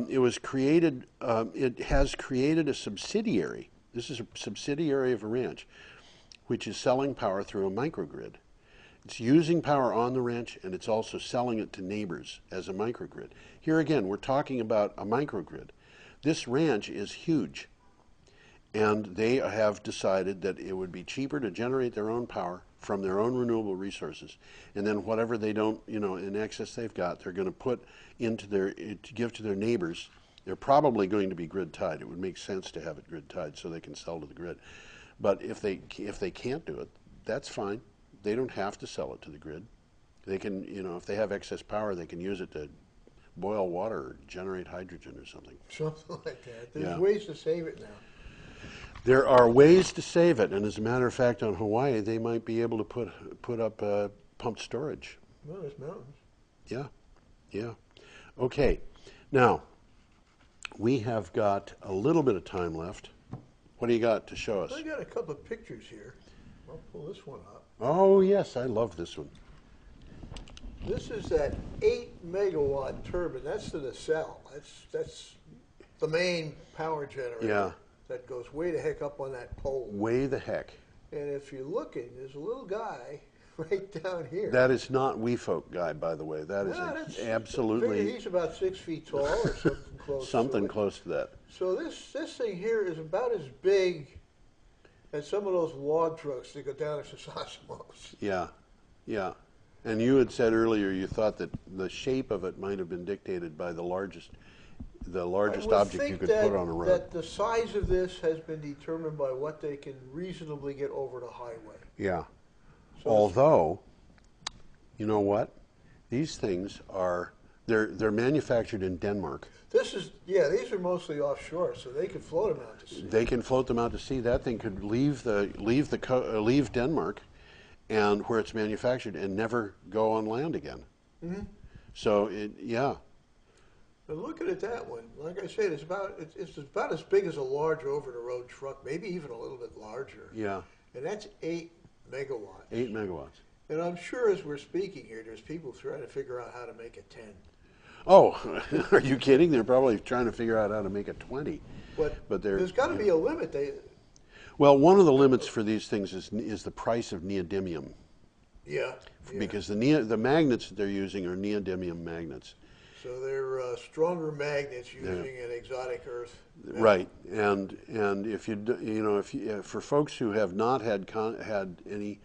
It was created. It has created a subsidiary. This is a subsidiary of a ranch, which is selling power through a microgrid. It's using power on the ranch, and it's also selling it to neighbors as a microgrid. Here again, we're talking about a microgrid. This ranch is huge, and they have decided that it would be cheaper to generate their own power from their own renewable resources, and then whatever they don't, in excess they've got, they're going to put into to give to their neighbors. They're probably going to be grid tied. It would make sense to have it grid tied so they can sell to the grid. But if they can't do it, that's fine. They don't have to sell it to the grid. They can, if they have excess power, they can use it to boil water or generate hydrogen or something. Something like that. There's ways to save it now. There are ways to save it, and as a matter of fact, on Hawaii, they might be able to put up pumped storage. Well, there's mountains. Yeah. Okay. Now, we have got a little bit of time left. What do you got to show us? I got a couple of pictures here. I'll pull this one up. Oh, yes, I love this one. This is that 8-megawatt turbine. That's the nacelle. That's the main power generator. Yeah. That goes way the heck up on that pole. Way the heck. And if you're looking, there's a little guy right down here. That is not Weefolk guy, by the way. That is absolutely. He's about 6 feet tall or something close. Something close to that. So this thing here is about as big as some of those log trucks that go down to Sasamos. Yeah. And you had said earlier you thought that the shape of it might have been dictated by the largest object you could put on a road. That the size of this has been determined by what they can reasonably get over the highway. Yeah. So although, you know what? These things they're manufactured in Denmark. These are mostly offshore, so they can float them out to sea. They can float them out to sea. That thing could leave Denmark, and where it's manufactured, and never go on land again. Mm-hmm. So But looking at that one, like I said, it's about as big as a large over-the-road truck, maybe even a little bit larger. Yeah. And that's 8 megawatts. 8 megawatts. And I'm sure as we're speaking here, there's people trying to figure out how to make it 10. Oh, are you kidding? They're probably trying to figure out how to make it 20. But there's got to be a limit. Well, one of the limits for these things is the price of neodymium. Yeah. Because the magnets that they're using are neodymium magnets. So they're stronger magnets using an exotic earth. Right, and if for folks who have not had any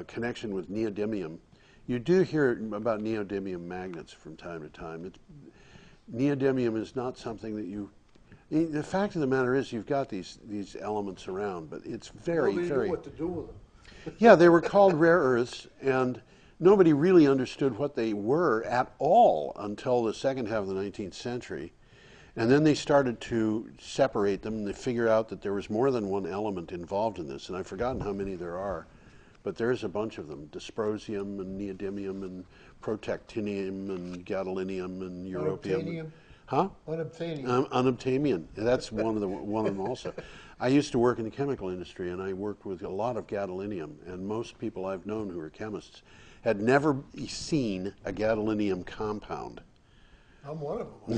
connection with neodymium, you do hear about neodymium magnets from time to time. Neodymium is not something that the fact of the matter is you've got these elements around, but it's very Nobody knew what to do with them. Yeah, they were called rare earths, and nobody really understood what they were at all until the second half of the 19th century. And then they started to separate them, and they figured out that there was more than one element involved in this, and I've forgotten how many there are, but there's a bunch of them: dysprosium and neodymium and protactinium and gadolinium and europium. Unobtainium. Huh? Unobtainium. Unobtainium. That's one of them also. I used to work in the chemical industry, and I worked with a lot of gadolinium, and most people I've known who are chemists had never seen a gadolinium compound. I'm one of them.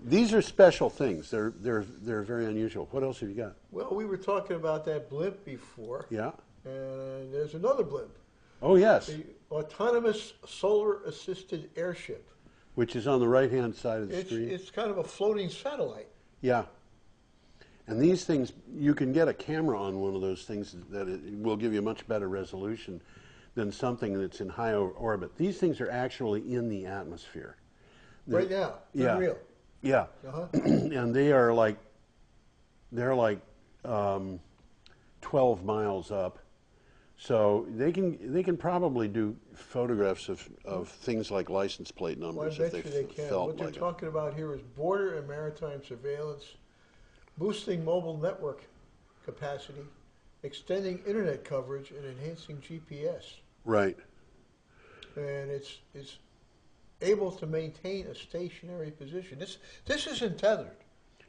These are special things. They're very unusual. What else have you got? Well, we were talking about that blimp before. Yeah. And there's another blimp. Oh, yes. The autonomous solar-assisted airship. Which is on the right-hand side of the screen. It's kind of a floating satellite. Yeah. And these things, you can get a camera on one of those things that will give you a much better resolution than something that's in high orbit. These things are actually in the atmosphere. Right now. They're real. Yeah. Uh-huh. And they're like 12 miles up. So they can probably do photographs of things like license plate Well, I numbers bet if you they they can. felt What they're like it. talking about here is border and maritime surveillance, boosting mobile network capacity, extending internet coverage, and enhancing GPS. Right. And it's able to maintain a stationary position. This isn't tethered.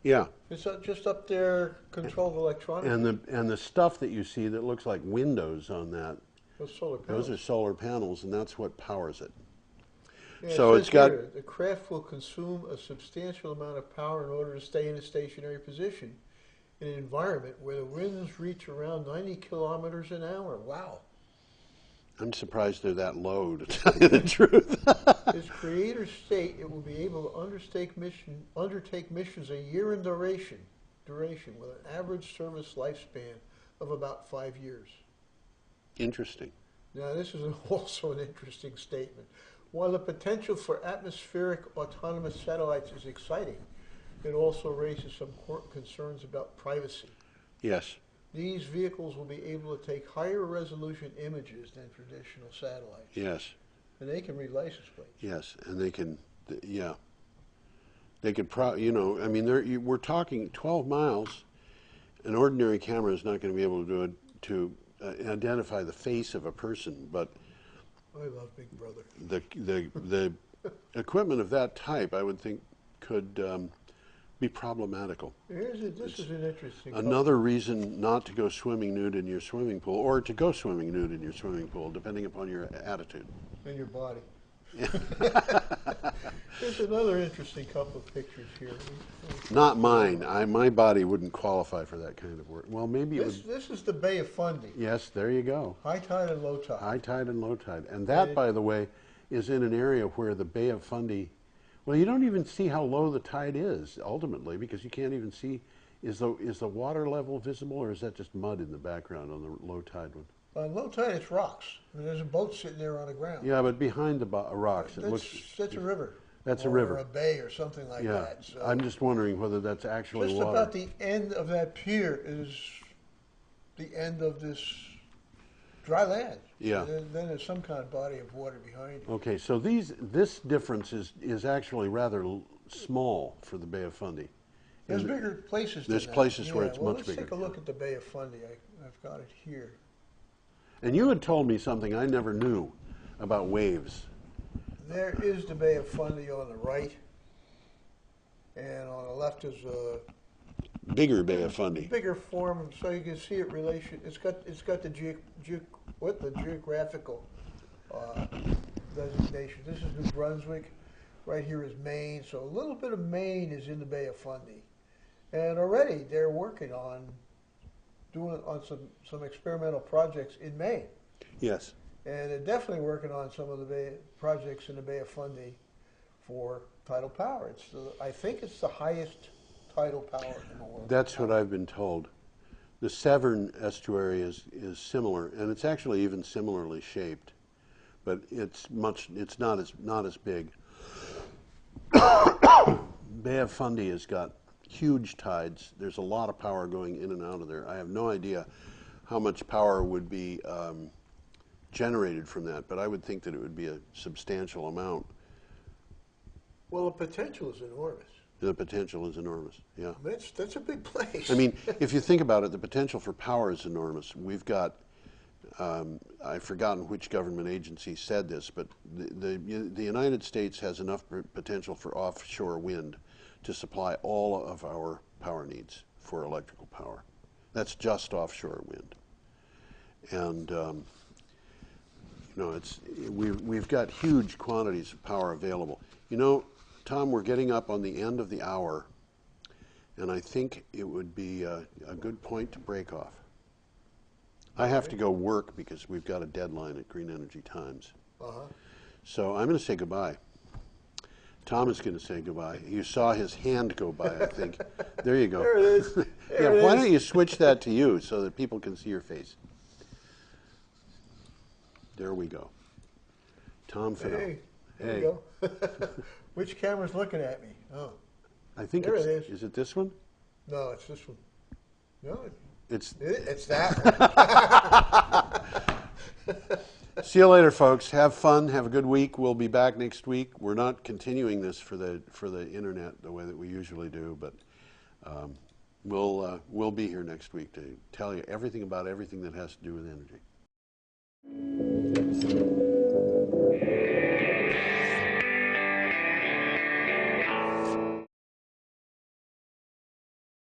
Yeah. It's just up there, controlled electronically. And the stuff that you see that looks like windows on that, Those solar panels. those are solar panels, and that's what powers it. Yeah, So it it's says got- here, the craft will consume a substantial amount of power in order to stay in a stationary position in an environment where the winds reach around 90 kilometers an hour. Wow. I'm surprised they're that low, to tell you the truth. Its creators state it will be able to undertake missions a year in duration with an average service lifespan of about 5 years. Interesting. Now, this is also an interesting statement. While the potential for atmospheric autonomous satellites is exciting, it also raises some concerns about privacy. Yes. These vehicles will be able to take higher resolution images than traditional satellites. Yes. And they can read license plates. Yes. And they can, yeah. They could I mean, we're talking 12 miles. An ordinary camera is not going to be able to do it to identify the face of a person, but I love Big Brother. the equipment of that type, I would think, could be problematical. This is an interesting. Another reason not to go swimming nude in your swimming pool, or to go swimming nude in your swimming pool, depending upon your attitude. In your body. There's another interesting couple of pictures here. Not mine. My body wouldn't qualify for that kind of work. Well, maybe it would. This is the Bay of Fundy. Yes, there you go. High tide and low tide. High tide and low tide. And that, by the way, is in an area where the Bay of Fundy, well, you don't even see how low the tide is, ultimately, because you can't even see, is the water level visible, or is that just mud in the background on the low tide one? On low tide, it's rocks. I mean, there's a boat sitting there on the ground. Yeah, but behind the rocks, it looks... That's a river. That's a or river. Or a bay or something like Yeah, that. So I'm just wondering whether that's actually just water. about the end of that pier is the end of this dry land. Yeah. And then there's some kind of body of water behind it. Okay, so this difference is actually rather small for the Bay of Fundy. There's And bigger places. there's than that. places where it's well, much let's bigger. take a look at the Bay of Fundy. I've got it here. And you had told me something I never knew about waves. There is the Bay of Fundy on the right, and on the left is a Bigger Bay of Fundy. bigger form, so you can see it relation. It's got the geographical designation. This is New Brunswick. Right here is Maine. So a little bit of Maine is in the Bay of Fundy, and already they're working on doing some experimental projects in Maine. Yes. And they're definitely working on some of the projects in the Bay of Fundy for tidal power. I think it's the highest tidal power in the world. That's what I've been told. The Severn estuary is similar, and it's actually even similarly shaped, but it's not as big. Bay of Fundy has got huge tides. There's a lot of power going in and out of there. I have no idea how much power would be generated from that, but I would think that it would be a substantial amount. Well, the potential is enormous. The potential is enormous, yeah. That's a big place. I mean, if you think about it, the potential for power is enormous. We've got, I've forgotten which government agency said this, but the United States has enough potential for offshore wind to supply all of our power needs for electrical power. That's just offshore wind. And, we've got huge quantities of power available. You know, Tom, we're getting up on the end of the hour, and I think it would be a good point to break off. I have to go work because we've got a deadline at Green Energy Times. So I'm going to say goodbye. Tom is going to say goodbye. You saw his hand go by, I think. There you go. There it is. Yeah, why don't you switch that to you so that people can see your face? There we go. Tom Fennell. Hey, there you go. Which camera's looking at me? Oh, I think there it's, it is. Is it this one? No, it's this one. No, It's that one. See you later, folks. Have fun. Have a good week. We'll be back next week. We're not continuing this for the internet the way that we usually do, but we'll be here next week to tell you everything about everything that has to do with energy.